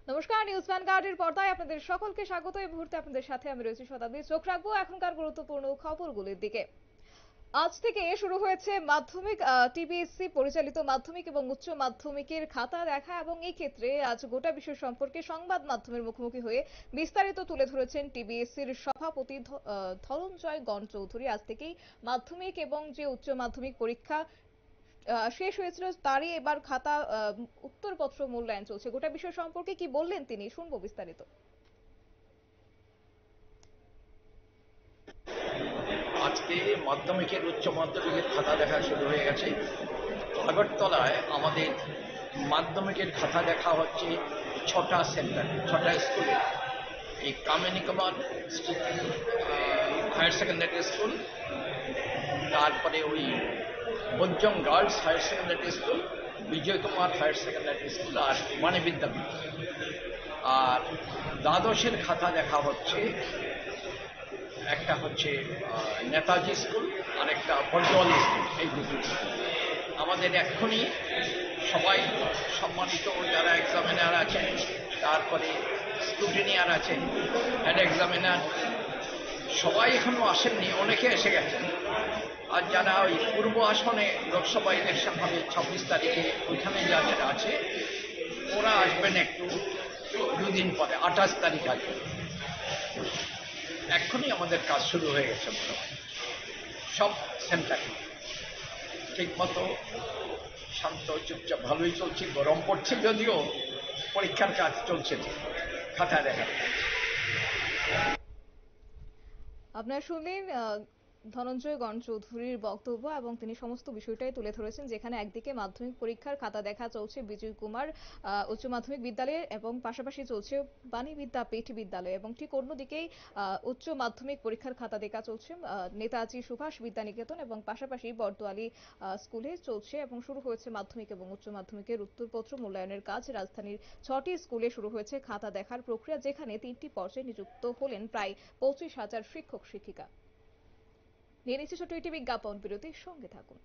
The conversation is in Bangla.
নমস্কার, নিউজ ভ্যানগার্ডের পর্দায় আপনাদের সকলকে স্বাগত। এই মুহূর্তে আপনাদের সাথে আমি রয়েছি শতাব্দী। চোখ রাখবো এখনকার গুরুত্বপূর্ণ খবরগুলির দিকে। আজ থেকে শুরু হয়েছে মাধ্যমিক টিবিএসসি পরিচালিত মাধ্যমিক এবং উচ্চ মাধ্যমিকের খাতা দেখা, এবং এই ক্ষেত্রে আজ গোটা বিষয় সম্পর্কে সংবাদ মাধ্যমের মুখোমুখি হয়ে বিস্তারিত তুলে ধরেছেন টিবিএসসির সভাপতি ধনঞ্জয় গণ চৌধুরী। আজ থেকেই মাধ্যমিক এবং যে উচ্চ মাধ্যমিক পরীক্ষা শেষ হয়েছিল তারই এবার খাতা উত্তরপত্র মূল্যায়ন চলছে। গোটা বিষয় সম্পর্কে কি বললেন তিনি, শুনবো বিস্তারিত। আজকে মাধ্যমিকের উচ্চ মাধ্যমিকের খাতা দেখা শুরু হয়ে গেছে। আগরতলায় আমাদের মাধ্যমিকের খাতা দেখা হচ্ছে 6টা সেন্টার, 6টা স্কুলে। এই কামিনী কুমার হায়ার সেকেন্ডারি স্কুল, তারপরে ওই বঞ্চম গার্লস হায়ার সেকেন্ডারি স্কুল, বিজয় কুমার হায়ার সেকেন্ডারি স্কুল আর বাণী বিদ্যাপীঠ। আর দ্বাদশের খাতা দেখা হচ্ছে, একটা হচ্ছে নেতাজি স্কুল আর একটা বটওয়ালি স্কুল। এই দুটো আমাদের এক্ষুনি সবাই সম্মানিত যারা এক্সামিনার আছেন, তারপরে স্ক্রুটিনিয়ার আছেন, হেড এক্সামিনার, সবাই এখনো আসেননি, অনেকে এসে গেছেন। আর যারা ওই পূর্ব আসনে লোকসভা ইলেকশন হবে 26 তারিখে, ওইখানে যাদের আছে ওরা আসবেন একটু দুদিন পরে, 28 তারিখ আসবেন। এক্ষুনি আমাদের কাজ শুরু হয়ে গেছে মোটামুটি সব সেন্টারে। ঠিক মতো শান্ত চুপচাপ ভালোই চলছে। গরম পড়ছে যদিও, পরীক্ষার কাজ চলছে, খাতা দেখা। আপনারা শুনলেন ধনঞ্জয় গণ চৌধুরীর বক্তব্য, এবং তিনি সমস্ত বিষয়টাই তুলে ধরেছেন, যেখানে একদিকে মাধ্যমিক পরীক্ষার খাতা দেখা চলছে বিজয় কুমার উচ্চ মাধ্যমিক বিদ্যালয়ে, এবং পাশাপাশি চলছে বাণী বিদ্যাপীঠ বিদ্যালয়ে, এবং ঠিক অন্যদিকেই উচ্চ মাধ্যমিক পরীক্ষার খাতা দেখা চলছে নেতাজি সুভাষ বিদ্যানিকেতন এবং পাশাপাশি বটতোয়ালি স্কুলে চলছে। এবং শুরু হয়েছে মাধ্যমিক এবং উচ্চ মাধ্যমিকের উত্তরপত্র মূল্যায়নের কাজ। রাজধানীর 6টি স্কুলে শুরু হয়েছে খাতা দেখার প্রক্রিয়া, যেখানে 3টি পর্যায়ে নিযুক্ত হলেন প্রায় 25,000 শিক্ষক শিক্ষিকা। নিয়ে নিচ্ছে ছোট্ট একটি বিজ্ঞাপন বিরতির সঙ্গে থাকুন।